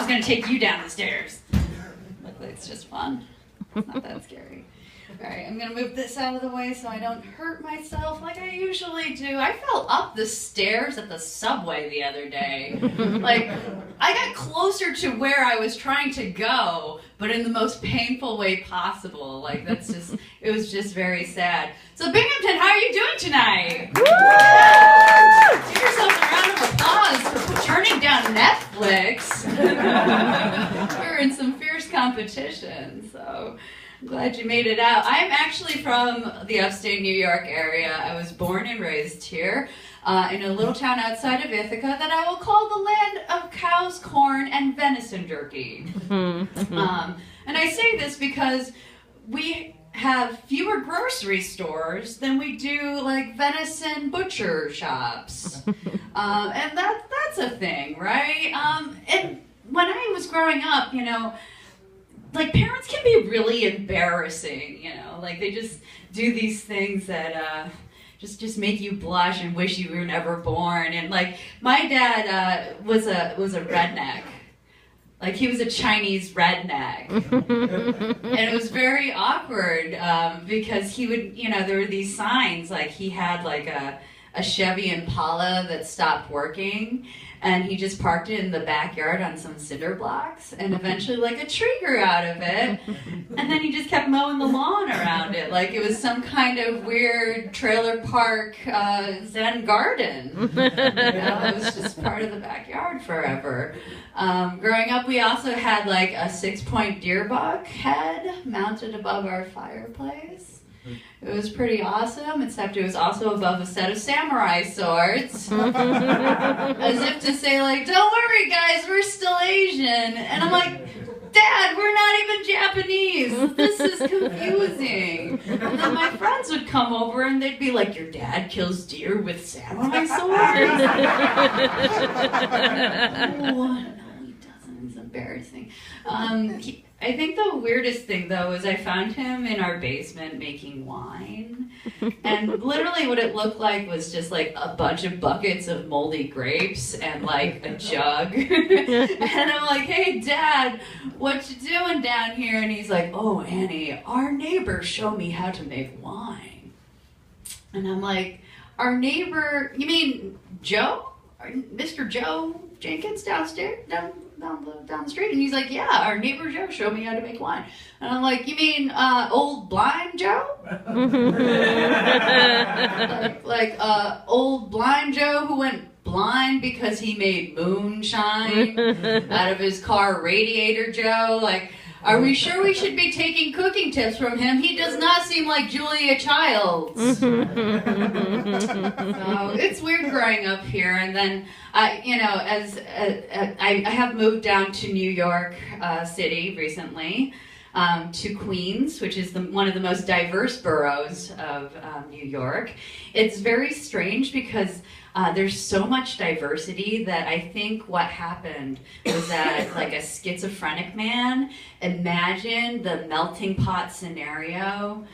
just going to take you down the stairs. Luckily, it's just fun. It's not that scary. All right, I'm going to move this out of the way so I don't hurt myself like I usually do. I fell up the stairs at the subway the other day. Like, I got closer to where I was trying to go, but in the most painful way possible. Like, that's just, it was just very sad. So, Binghamton, how are you doing tonight? Woo! Give yourself a round of applause for turning down Netflix. We're in some fierce competition, so I'm glad you made it out. I'm actually from the upstate New York area. I was born and raised here in a little town outside of Ithaca that I will call the land of cows, corn, and venison jerky. And I say this because we have fewer grocery stores than we do like venison butcher shops. And that's a thing, right? And when I was growing up, you know, like parents can be really embarrassing, you know, like they just do these things that just make you blush and wish you were never born. And like my dad was a redneck. Like he was a Chinese redneck. And it was very awkward because he would, you know, there were these signs, like he had like a Chevy Impala that stopped working, and he just parked it in the backyard on some cinder blocks, and eventually like a tree grew out of it, and then he just kept mowing the lawn around it like it was some kind of weird trailer park Zen garden. You know, it was just part of the backyard forever. Growing up, we also had like a 6-point deer buck head mounted above our fireplace. It was pretty awesome, except it was also above a set of samurai swords. As if to say, like, don't worry, guys, we're still Asian. And I'm like, Dad, we're not even Japanese. This is confusing. And then my friends would come over and they'd be like, your dad kills deer with samurai swords? No, he doesn't. It's embarrassing. I think the weirdest thing, though, is I found him in our basement making wine. And literally what it looked like was just like a bunch of buckets of moldy grapes and like a jug. And I'm like, hey, Dad, what you doing down here? And he's like, oh, Annie, our neighbor showed me how to make wine. And I'm like, our neighbor, you mean Joe? Mr. Joe Jenkins downstairs? Down the street? And he's like, yeah, our neighbor Joe showed me how to make wine. And I'm like, you mean old blind Joe? like old blind Joe who went blind because he made moonshine out of his car radiator Joe? Like, are we sure we should be taking cooking tips from him? He does not seem like Julia Childs. So it's weird growing up here. And then, you know, as I have moved down to New York City recently, to Queens, which is one of the most diverse boroughs of New York. It's very strange because there's so much diversity that I think what happened was that like a schizophrenic man imagined the melting pot scenario,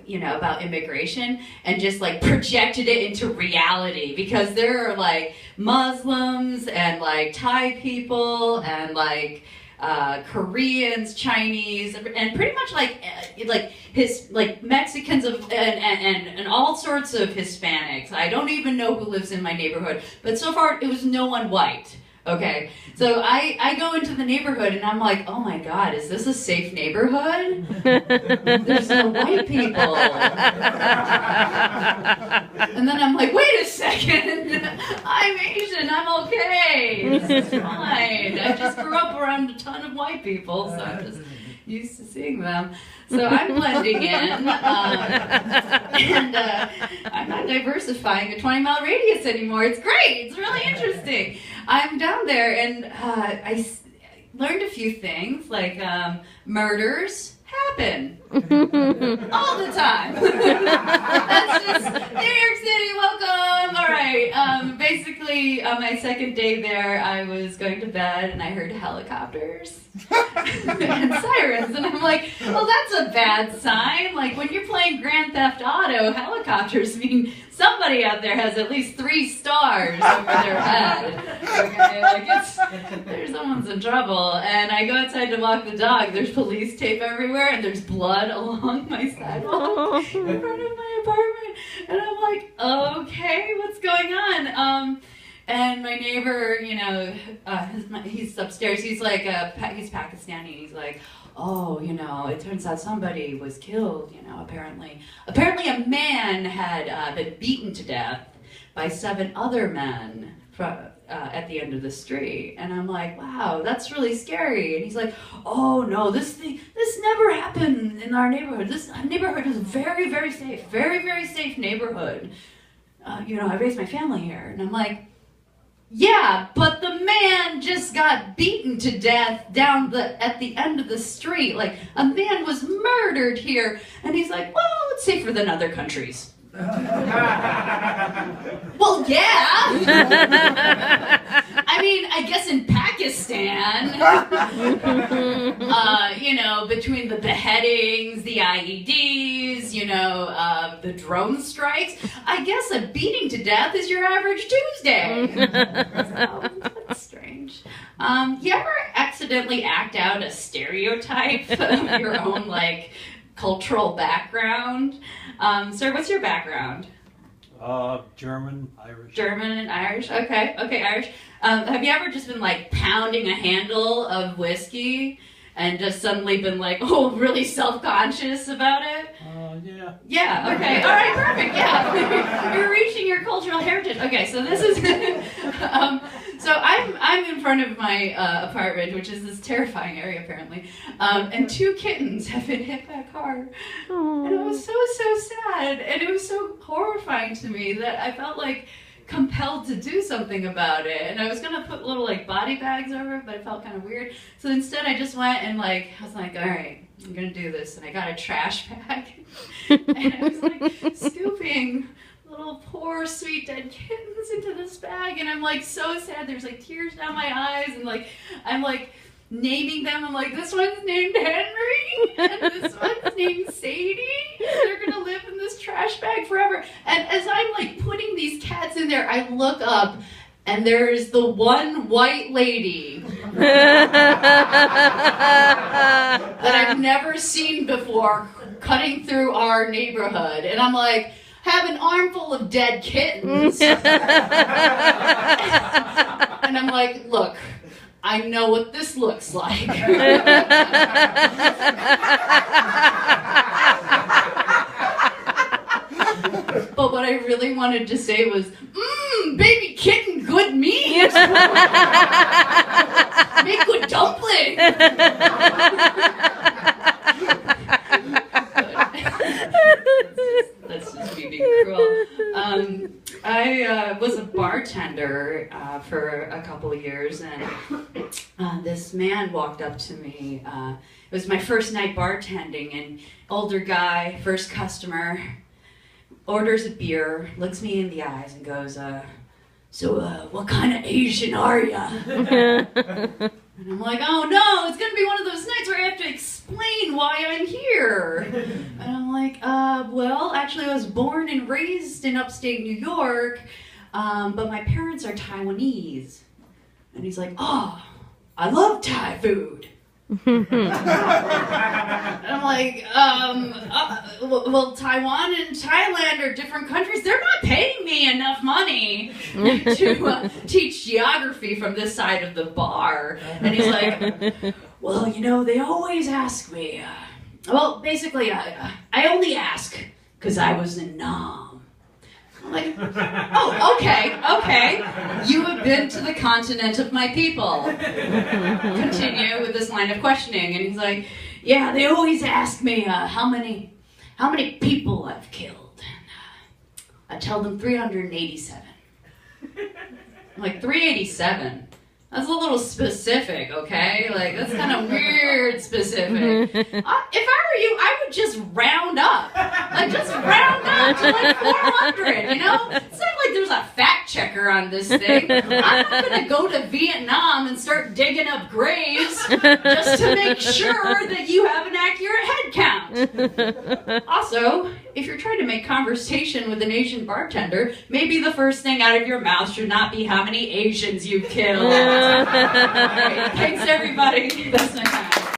you know, about immigration and just like projected it into reality, because there are like Muslims and like Thai people and like Koreans, Chinese, and pretty much like Mexicans and all sorts of Hispanics. I don't even know who lives in my neighborhood, but so far it was no one white. Okay, so I go into the neighborhood and I'm like, oh my God, is this a safe neighborhood? There's no white people. And then I'm like, wait a second, I'm Asian, I'm okay, this is fine. I just grew up around a ton of white people, so I'm just used to seeing them. So I'm blending in, and I'm not diversifying a 20-mile radius anymore. It's great. It's really interesting. I'm down there, and I learned a few things, like murders happen all the time. That's just New York City, welcome. All right, basically on my second day there, I was going to bed and I heard helicopters and sirens, and I'm like, well, that's a bad sign. Like when you're playing Grand Theft Auto, helicopters mean somebody out there has at least 3 stars over their head. Okay, like there's someone's in trouble. And I go outside to walk the dog. There's police tape everywhere, and there's blood along my sidewalk in front of my apartment. And I'm like, okay, what's going on? And my neighbor, you know, he's upstairs. He's like, he's Pakistani. He's like, oh, you know, it turns out somebody was killed, you know, apparently. Apparently a man had been beaten to death by 7 other men at the end of the street. And I'm like, wow, that's really scary. And he's like, oh, no, this never happened in our neighborhood. This neighborhood is very, very safe. Very, very safe neighborhood. You know, I raised my family here. And I'm like, yeah, but the man just got beaten to death at the end of the street. Like, a man was murdered here. And he's like, well, it's safer than other countries. Well, yeah. I mean, I guess in Pakistan, you know, between the beheadings, the IEDs, you know, the drone strikes, I guess a beating to death is your average Tuesday. So, that's strange. You ever accidentally act out a stereotype of your own, like, cultural background? Sir, what's your background? German, Irish. German and Irish? Okay, Irish. Have you ever just been like pounding a handle of whiskey and just suddenly been like, oh, really self-conscious about it? Yeah. Yeah, okay, all right, perfect, yeah. You're reaching your cultural heritage. Okay, so this is, so I'm in front of my apartment, which is this terrifying area apparently, and 2 kittens have been hit by a car. Aww. And it was so sad, and it was so horrifying to me that I felt like compelled to do something about it. And I was gonna put little like body bags over it, but it felt kind of weird. So instead I just went and like, I was like, all right, I'm gonna do this. And I got a trash bag and I was like scooping little poor sweet dead kittens into this bag. And I'm like so sad. There's like tears down my eyes, and like, I'm like naming them. I'm like, this one's named Henry, and this one's named Sadie. They're gonna live in this trash bag forever. And as I'm like putting these cats in there, I look up, and there's the one white lady that I've never seen before cutting through our neighborhood. And I'm like, have an armful of dead kittens. And I'm like, look, I know what this looks like. But what I really wanted to say was, baby kitten, good meat. Make good dumpling. That's just me being cruel. I was a bartender for a couple of years, and this man walked up to me. It was my first night bartending, and older guy, first customer, orders a beer, looks me in the eyes, and goes, so what kind of Asian are ya? And I'm like, oh no, it's gonna be one of those nights where I have to explain why I'm here. And I'm like, well, actually I was born and raised in upstate New York, but my parents are Taiwanese. And he's like, oh, I love Thai food. And I'm like, well, Taiwan and Thailand are different countries. They're not paying me enough money to teach geography from this side of the bar. And he's like, well, you know, they always ask me. Well, basically, I only ask because I was in Nam. I'm like, oh, okay. You have been to the continent of my people. Continue with this line of questioning. And he's like, yeah, they always ask me how many people I've killed. And I tell them 387. I'm like, 387? That's a little specific, okay? Like, that's kind of weird specific. If I were you, I would just round up. Like, just round up to like 400, you know? It's not like there's a fact checker on this thing. I'm not going to go to Vietnam and start digging up graves just to make sure that you have an accurate head count. Also, if you're trying to make conversation with an Asian bartender, maybe the first thing out of your mouth should not be how many Asians you've killed. All right, thanks everybody. That's my time.